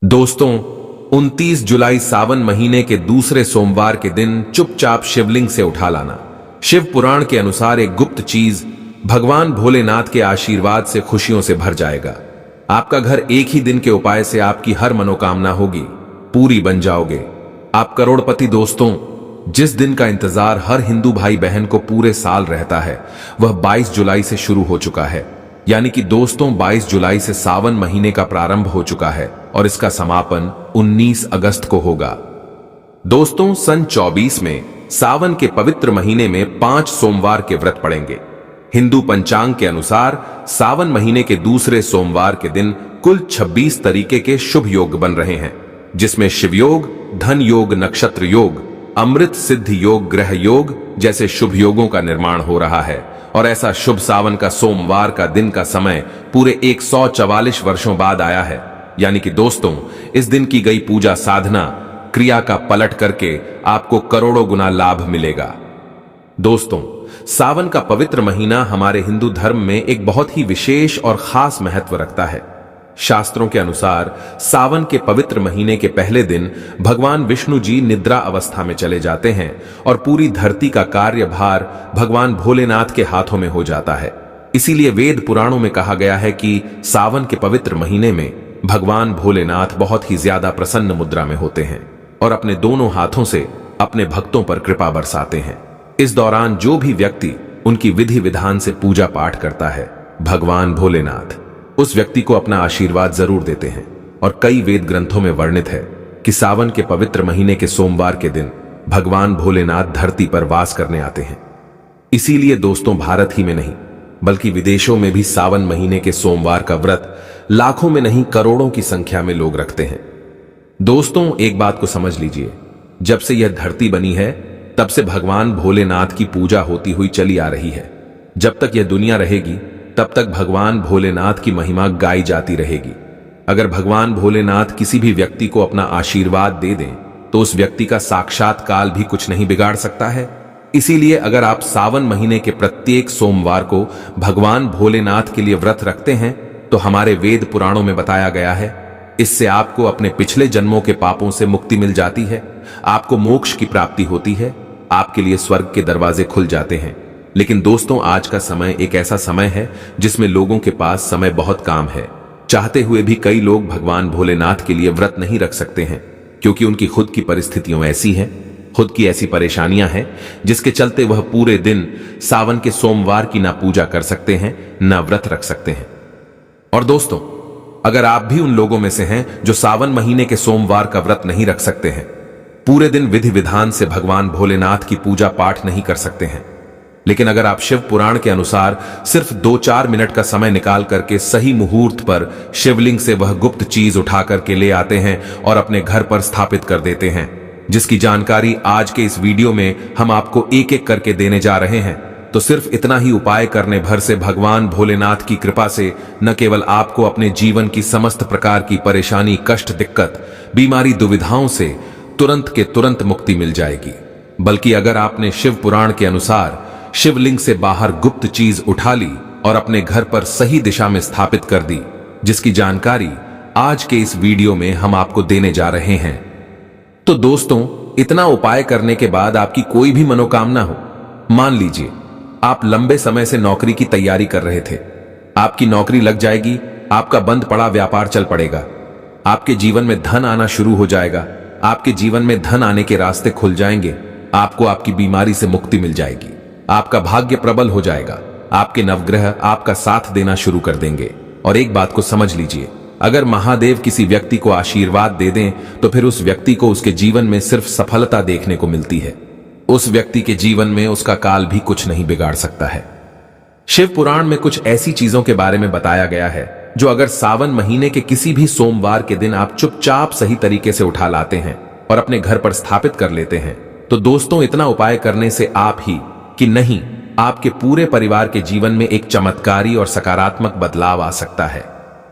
दोस्तों, 29 जुलाई सावन महीने के दूसरे सोमवार के दिन चुपचाप शिवलिंग से उठा लाना शिव पुराण के अनुसार एक गुप्त चीज भगवान भोलेनाथ के आशीर्वाद से खुशियों से भर जाएगा। आपका घर एक ही दिन के उपाय से आपकी हर मनोकामना होगी, पूरी बन जाओगे, आप करोड़पति। दोस्तों, जिस दिन का इंतजार हर हिंदू भाई बहन को पूरे साल रहता है वह 22 जुलाई से शुरू हो चुका है। यानी कि दोस्तों, 22 जुलाई से सावन महीने का प्रारंभ हो चुका है और इसका समापन 19 अगस्त को होगा। दोस्तों, सन 24 में सावन के पवित्र महीने में 5 सोमवार के व्रत पड़ेंगे। हिंदू पंचांग के अनुसार सावन महीने के दूसरे सोमवार के दिन कुल 26 तरीके के शुभ योग बन रहे हैं, जिसमें शिव योग, धन योग, नक्षत्र योग, अमृत सिद्ध योग, ग्रह योग जैसे शुभ योगों का निर्माण हो रहा है। और ऐसा शुभ सावन का सोमवार का दिन का समय पूरे 144 वर्षों बाद आया है। यानी कि दोस्तों, इस दिन की गई पूजा साधना क्रिया का पलट करके आपको करोड़ों गुना लाभ मिलेगा। दोस्तों, सावन का पवित्र महीना हमारे हिंदू धर्म में एक बहुत ही विशेष और खास महत्व रखता है। शास्त्रों के अनुसार सावन के पवित्र महीने के पहले दिन भगवान विष्णु जी निद्रा अवस्था में चले जाते हैं और पूरी धरती का कार्यभार भगवान भोलेनाथ के हाथों में हो जाता है। इसीलिए वेद पुराणों में कहा गया है कि सावन के पवित्र महीने में भगवान भोलेनाथ बहुत ही ज्यादा प्रसन्न मुद्रा में होते हैं और अपने दोनों हाथों से अपने भक्तों पर कृपा बरसाते हैं। इस दौरान जो भी व्यक्ति उनकी विधि विधान से पूजा पाठ करता है, भगवान भोलेनाथ उस व्यक्ति को अपना आशीर्वाद जरूर देते हैं। और कई वेद ग्रंथों में वर्णित है कि सावन के पवित्र महीने के सोमवार के दिन भगवान भोलेनाथ धरती पर वास करने आते हैं। इसीलिए दोस्तों, भारत ही में नहीं बल्कि विदेशों में भी सावन महीने के सोमवार का व्रत लाखों में नहीं करोड़ों की संख्या में लोग रखते हैं। दोस्तों, एक बात को समझ लीजिए, जब से यह धरती बनी है तब से भगवान भोलेनाथ की पूजा होती हुई चली आ रही है। जब तक यह दुनिया रहेगी तब तक भगवान भोलेनाथ की महिमा गाई जाती रहेगी। अगर भगवान भोलेनाथ किसी भी व्यक्ति को अपना आशीर्वाद दे दें तो उस व्यक्ति का साक्षात काल भी कुछ नहीं बिगाड़ सकता है। इसीलिए अगर आप सावन महीने के प्रत्येक सोमवार को भगवान भोलेनाथ के लिए व्रत रखते हैं तो हमारे वेद पुराणों में बताया गया है, इससे आपको अपने पिछले जन्मों के पापों से मुक्ति मिल जाती है, आपको मोक्ष की प्राप्ति होती है, आपके लिए स्वर्ग के दरवाजे खुल जाते हैं। लेकिन दोस्तों, आज का समय एक ऐसा समय है जिसमें लोगों के पास समय बहुत कम है। चाहते हुए भी कई लोग भगवान भोलेनाथ के लिए व्रत नहीं रख सकते हैं, क्योंकि उनकी खुद की परिस्थितियां ऐसी हैं, खुद की ऐसी परेशानियां हैं जिसके चलते वह पूरे दिन सावन के सोमवार की ना पूजा कर सकते हैं, ना व्रत रख सकते हैं। और दोस्तों, अगर आप भी उन लोगों में से हैं जो सावन महीने के सोमवार का व्रत नहीं रख सकते हैं, पूरे दिन विधि विधान से भगवान भोलेनाथ की पूजा पाठ नहीं कर सकते हैं, लेकिन अगर आप शिव पुराण के अनुसार सिर्फ 2-4 मिनट का समय निकाल करके सही मुहूर्त पर शिवलिंग से वह गुप्त चीज उठा करके ले आते हैं और अपने घर पर स्थापित कर देते हैं, जिसकी जानकारी आज के इस वीडियो में हम आपको एक एक करके देने जा रहे हैं, तो सिर्फ इतना ही उपाय करने भर से भगवान भोलेनाथ की कृपा से न केवल आपको अपने जीवन की समस्त प्रकार की परेशानी, कष्ट, दिक्कत, बीमारी, दुविधाओं से तुरंत के तुरंत मुक्ति मिल जाएगी, बल्कि अगर आपने शिव पुराण के अनुसार शिवलिंग से बाहर गुप्त चीज उठा ली और अपने घर पर सही दिशा में स्थापित कर दी, जिसकी जानकारी आज के इस वीडियो में हम आपको देने जा रहे हैं। तो दोस्तों, इतना उपाय करने के बाद आपकी कोई भी मनोकामना हो, मान लीजिए आप लंबे समय से नौकरी की तैयारी कर रहे थे, आपकी नौकरी लग जाएगी, आपका बंद पड़ा व्यापार चल पड़ेगा, आपके जीवन में धन आना शुरू हो जाएगा, आपके जीवन में धन आने के रास्ते खुल जाएंगे, आपको आपकी बीमारी से मुक्ति मिल जाएगी, आपका भाग्य प्रबल हो जाएगा, आपके नवग्रह आपका साथ देना शुरू कर देंगे। और एक बात को समझ लीजिए, अगर महादेव किसी व्यक्ति को आशीर्वाद दे दें तो फिर उस व्यक्ति को उसके जीवन में सिर्फ सफलता देखने को मिलती है। उस व्यक्ति के जीवन में उसका काल भी कुछ नहीं बिगाड़ सकता है। शिव पुराण में कुछ ऐसी चीजों के बारे में बताया गया है जो अगर सावन महीने के किसी भी सोमवार के दिन आप चुपचाप सही तरीके से उठा लाते हैं और अपने घर पर स्थापित कर लेते हैं, तो दोस्तों, इतना उपाय करने से आप ही कि नहीं, आपके पूरे परिवार के जीवन में एक चमत्कारी और सकारात्मक बदलाव आ सकता है।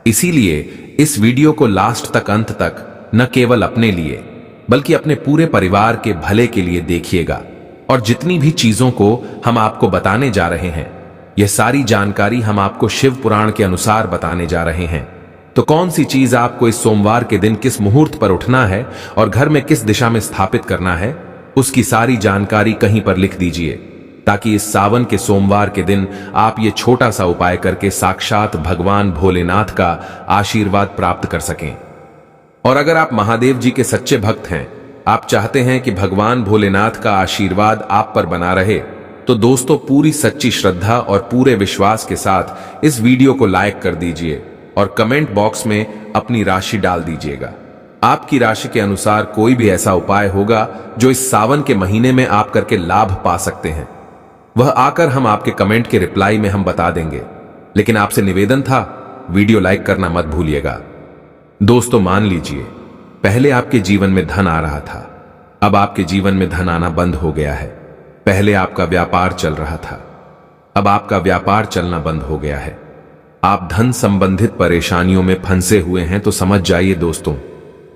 इसीलिए इस वीडियो को लास्ट तक, अंत तक न केवल अपने लिए बल्कि अपने पूरे परिवार के भले के लिए देखिएगा। और जितनी भी चीजों को हम आपको बताने जा रहे हैं, यह सारी जानकारी हम आपको शिव पुराण के अनुसार बताने जा रहे हैं। तो कौन सी चीज आपको इस सोमवार के दिन किस मुहूर्त पर उठना है और घर में किस दिशा में स्थापित करना है, उसकी सारी जानकारी कहीं पर लिख दीजिए, ताकि इस सावन के सोमवार के दिन आप ये छोटा सा उपाय करके साक्षात भगवान भोलेनाथ का आशीर्वाद प्राप्त कर सकें। और अगर आप महादेव जी के सच्चे भक्त हैं, आप चाहते हैं कि भगवान भोलेनाथ का आशीर्वाद आप पर बना रहे, तो दोस्तों पूरी सच्ची श्रद्धा और पूरे विश्वास के साथ इस वीडियो को लाइक कर दीजिए और कमेंट बॉक्स में अपनी राशि डाल दीजिएगा। आपकी राशि के अनुसार कोई भी ऐसा उपाय होगा जो इस सावन के महीने में आप करके लाभ पा सकते हैं, वह आकर हम आपके कमेंट के रिप्लाई में हम बता देंगे। लेकिन आपसे निवेदन था, वीडियो लाइक करना मत भूलिएगा। दोस्तों मान लीजिए, पहले आपके जीवन में धन आ रहा था, अब आपके जीवन में धन आना बंद हो गया है। पहले आपका व्यापार चल रहा था, अब आपका व्यापार चलना बंद हो गया है। आप धन संबंधित परेशानियों में फंसे हुए हैं, तो समझ जाइए दोस्तों,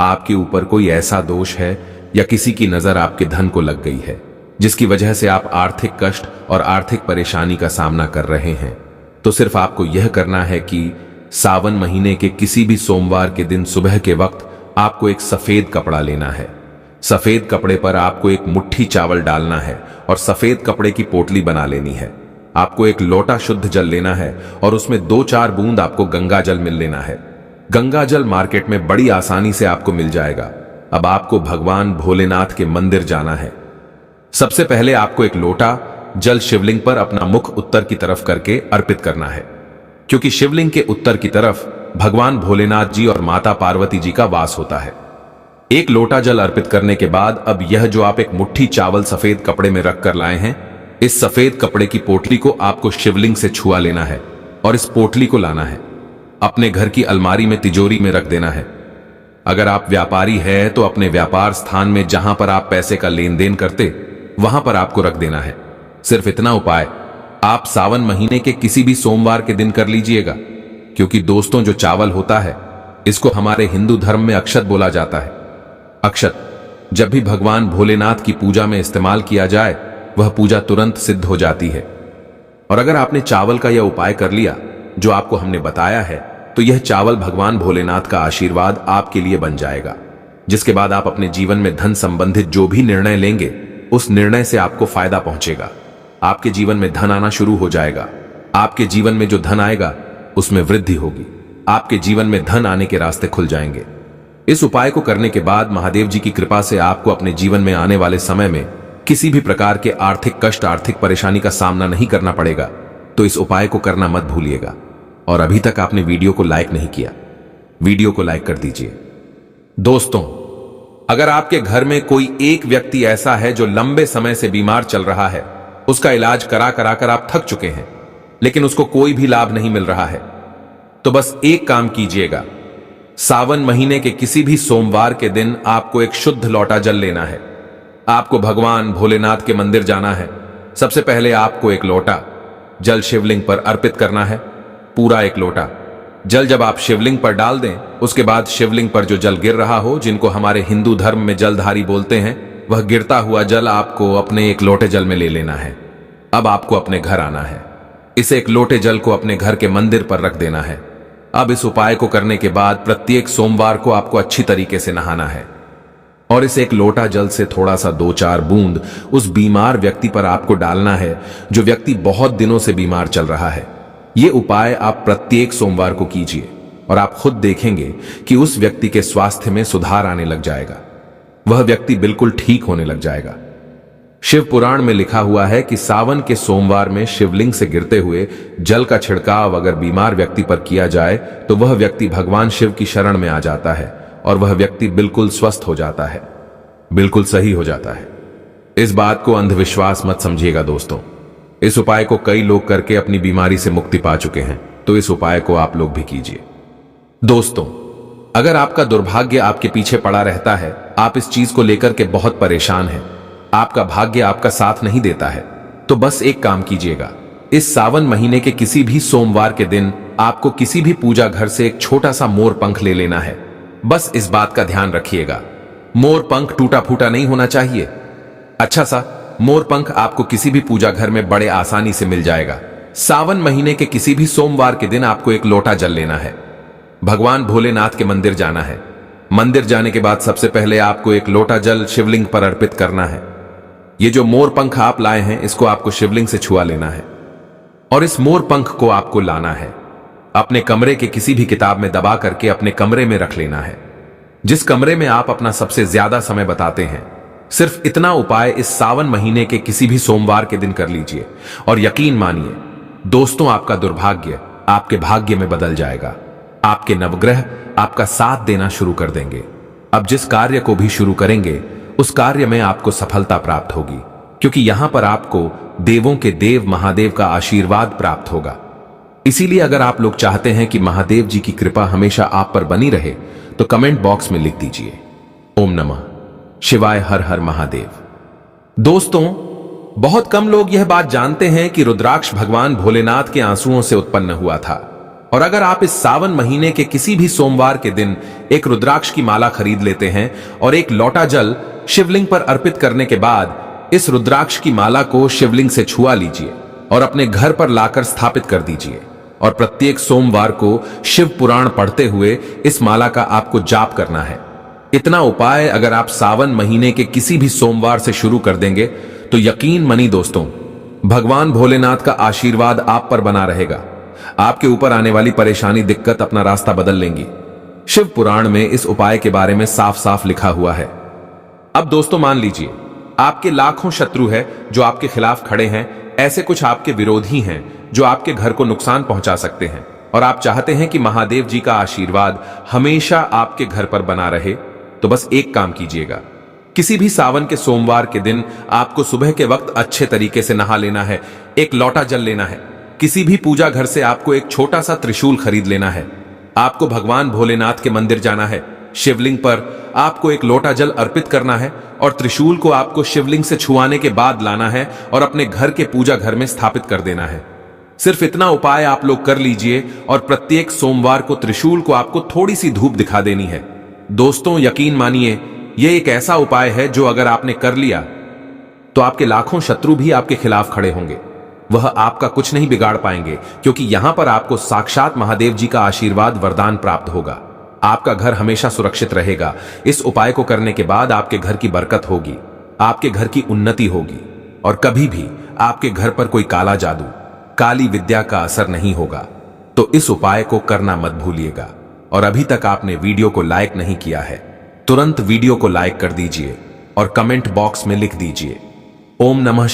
आपके ऊपर कोई ऐसा दोष है या किसी की नजर आपके धन को लग गई है, जिसकी वजह से आप आर्थिक कष्ट और आर्थिक परेशानी का सामना कर रहे हैं। तो सिर्फ आपको यह करना है कि सावन महीने के किसी भी सोमवार के दिन सुबह के वक्त आपको एक सफेद कपड़ा लेना है। सफेद कपड़े पर आपको एक मुट्ठी चावल डालना है और सफेद कपड़े की पोटली बना लेनी है। आपको एक लोटा शुद्ध जल लेना है और उसमें 2-4 बूंद आपको गंगा जल मिल लेना है। गंगा जल मार्केट में बड़ी आसानी से आपको मिल जाएगा। अब आपको भगवान भोलेनाथ के मंदिर जाना है। सबसे पहले आपको एक लोटा जल शिवलिंग पर अपना मुख उत्तर की तरफ करके अर्पित करना है, क्योंकि शिवलिंग के उत्तर की तरफ भगवान भोलेनाथ जी और माता पार्वती जी का वास होता है। एक लोटा जल अर्पित करने के बाद अब यह जो आप एक मुट्ठी चावल सफेद कपड़े में रख कर लाए हैं, इस सफेद कपड़े की पोटली को आपको शिवलिंग से छुआ लेना है और इस पोटली को लाना है, अपने घर की अलमारी में तिजोरी में रख देना है। अगर आप व्यापारी हैं तो अपने व्यापार स्थान में जहां पर आप पैसे का लेन देन करते, वहां पर आपको रख देना है। सिर्फ इतना उपाय आप सावन महीने के किसी भी सोमवार के दिन कर लीजिएगा, क्योंकि दोस्तों जो चावल होता है, इसको हमारे हिंदू धर्म में अक्षत बोला जाता है। अक्षत जब भी भगवान भोलेनाथ की पूजा में इस्तेमाल किया जाए, वह पूजा तुरंत सिद्ध हो जाती है। और अगर आपने चावल का यह उपाय कर लिया जो आपको हमने बताया है, तो यह चावल भगवान भोलेनाथ का आशीर्वाद आपके लिए बन जाएगा, जिसके बाद आप अपने जीवन में धन संबंधित जो भी निर्णय लेंगे, उस निर्णय से आपको फायदा पहुंचेगा। आपके जीवन में धन आना शुरू हो जाएगा। आपके जीवन में जो धन आएगा उसमें वृद्धि होगी। आपके जीवन में धन आने के रास्ते खुल जाएंगे। इस उपाय को करने के बाद महादेव जी की कृपा से आपको अपने जीवन में आने वाले समय में किसी भी प्रकार के आर्थिक कष्ट, आर्थिक परेशानी का सामना नहीं करना पड़ेगा। तो इस उपाय को करना मत भूलिएगा। और अभी तक आपने वीडियो को लाइक नहीं किया, वीडियो को लाइक कर दीजिए। दोस्तों, अगर आपके घर में कोई एक व्यक्ति ऐसा है जो लंबे समय से बीमार चल रहा है, उसका इलाज करा कर आप थक चुके हैं, लेकिन उसको कोई भी लाभ नहीं मिल रहा है, तो बस एक काम कीजिएगा। सावन महीने के किसी भी सोमवार के दिन आपको एक शुद्ध लोटा जल लेना है। आपको भगवान भोलेनाथ के मंदिर जाना है। सबसे पहले आपको एक लोटा जल शिवलिंग पर अर्पित करना है। पूरा एक लोटा जल जब आप शिवलिंग पर डाल दें, उसके बाद शिवलिंग पर जो जल गिर रहा हो, जिनको हमारे हिंदू धर्म में जलधारी बोलते हैं, वह गिरता हुआ जल आपको अपने एक लोटे जल में ले लेना है। अब आपको अपने घर आना है। इस एक लोटे जल को अपने घर के मंदिर पर रख देना है। अब इस उपाय को करने के बाद प्रत्येक सोमवार को आपको अच्छी तरीके से नहाना है और इस एक लोटा जल से थोड़ा सा 2-4 बूंद उस बीमार व्यक्ति पर आपको डालना है, जो व्यक्ति बहुत दिनों से बीमार चल रहा है। ये उपाय आप प्रत्येक सोमवार को कीजिए और आप खुद देखेंगे कि उस व्यक्ति के स्वास्थ्य में सुधार आने लग जाएगा। वह व्यक्ति बिल्कुल ठीक होने लग जाएगा। शिव पुराण में लिखा हुआ है कि सावन के सोमवार में शिवलिंग से गिरते हुए जल का छिड़काव अगर बीमार व्यक्ति पर किया जाए, तो वह व्यक्ति भगवान शिव की शरण में आ जाता है और वह व्यक्ति बिल्कुल स्वस्थ हो जाता है, बिल्कुल सही हो जाता है। इस बात को अंधविश्वास मत समझिएगा दोस्तों। इस उपाय को कई लोग करके अपनी बीमारी से मुक्ति पा चुके हैं, तो इस उपाय को आप लोग भी कीजिए। दोस्तों, अगर आपका दुर्भाग्य आपके पीछे पड़ा रहता है, आप इस चीज को लेकर के बहुत परेशान हैं, आपका भाग्य आपका साथ नहीं देता है, तो बस एक काम कीजिएगा। इस सावन महीने के किसी भी सोमवार के दिन आपको किसी भी पूजा घर से एक छोटा सा मोर पंख ले लेना है। बस इस बात का ध्यान रखिएगा, मोर पंख टूटा फूटा नहीं होना चाहिए। अच्छा सा मोर पंख आपको किसी भी पूजा घर में बड़े आसानी से मिल जाएगा। सावन महीने के किसी भी सोमवार के दिन आपको एक लोटा जल लेना है। भगवान भोलेनाथ के मंदिर जाना है। मंदिर जाने के बाद सबसे पहले आपको एक लोटा जल शिवलिंग पर अर्पित करना है। ये जो मोर पंख आप लाए हैं, इसको आपको शिवलिंग से छुआ लेना है और इस मोर पंख को आपको लाना है, अपने कमरे के किसी भी किताब में दबा करके अपने कमरे में रख लेना है, जिस कमरे में आप अपना सबसे ज्यादा समय बताते हैं। सिर्फ इतना उपाय इस सावन महीने के किसी भी सोमवार के दिन कर लीजिए और यकीन मानिए दोस्तों, आपका दुर्भाग्य आपके भाग्य में बदल जाएगा। आपके नवग्रह आपका साथ देना शुरू कर देंगे। अब जिस कार्य को भी शुरू करेंगे उस कार्य में आपको सफलता प्राप्त होगी, क्योंकि यहां पर आपको देवों के देव महादेव का आशीर्वाद प्राप्त होगा। इसीलिए अगर आप लोग चाहते हैं कि महादेव जी की कृपा हमेशा आप पर बनी रहे तो कमेंट बॉक्स में लिख दीजिए ओम नमः शिवाय, हर हर महादेव। दोस्तों, बहुत कम लोग यह बात जानते हैं कि रुद्राक्ष भगवान भोलेनाथ के आंसुओं से उत्पन्न हुआ था। और अगर आप इस सावन महीने के किसी भी सोमवार के दिन एक रुद्राक्ष की माला खरीद लेते हैं और एक लोटा जल शिवलिंग पर अर्पित करने के बाद इस रुद्राक्ष की माला को शिवलिंग से छुआ लीजिए और अपने घर पर लाकर स्थापित कर दीजिए और प्रत्येक सोमवार को शिव पुराण पढ़ते हुए इस माला का आपको जाप करना है। इतना उपाय अगर आप सावन महीने के किसी भी सोमवार से शुरू कर देंगे तो यकीन मानिए दोस्तों, भगवान भोलेनाथ का आशीर्वाद आप पर बना रहेगा। आपके ऊपर आने वाली परेशानी दिक्कत अपना रास्ता बदल लेंगी। शिव पुराण में इस उपाय के बारे में साफ साफ लिखा हुआ है। अब दोस्तों मान लीजिए आपके लाखों शत्रु है जो आपके खिलाफ खड़े हैं, ऐसे कुछ आपके विरोधी हैं जो आपके घर को नुकसान पहुंचा सकते हैं और आप चाहते हैं कि महादेव जी का आशीर्वाद हमेशा आपके घर पर बना रहे, तो बस एक काम कीजिएगा। किसी भी सावन के सोमवार के दिन आपको सुबह के वक्त अच्छे तरीके से नहा लेना है, एक लोटा जल लेना है, किसी भी पूजा घर से आपको एक छोटा सा त्रिशूल खरीद लेना है, आपको भगवान भोलेनाथ के मंदिर जाना है, शिवलिंग पर आपको एक लोटा जल अर्पित करना है और त्रिशूल को आपको शिवलिंग से छुआने के बाद लाना है और अपने घर के पूजा घर में स्थापित कर देना है। सिर्फ इतना उपाय आप लोग कर लीजिए और प्रत्येक सोमवार को त्रिशूल को आपको थोड़ी सी धूप दिखा देनी है। दोस्तों, यकीन मानिए यह एक ऐसा उपाय है जो अगर आपने कर लिया तो आपके लाखों शत्रु भी आपके खिलाफ खड़े होंगे, वह आपका कुछ नहीं बिगाड़ पाएंगे, क्योंकि यहां पर आपको साक्षात महादेव जी का आशीर्वाद वरदान प्राप्त होगा। आपका घर हमेशा सुरक्षित रहेगा। इस उपाय को करने के बाद आपके घर की बरकत होगी, आपके घर की उन्नति होगी और कभी भी आपके घर पर कोई काला जादू, काली विद्या का असर नहीं होगा। तो इस उपाय को करना मत भूलिएगा। और अभी तक आपने वीडियो को लाइक नहीं किया है, तुरंत वीडियो को लाइक कर दीजिए और कमेंट बॉक्स में लिख दीजिए ओम नमः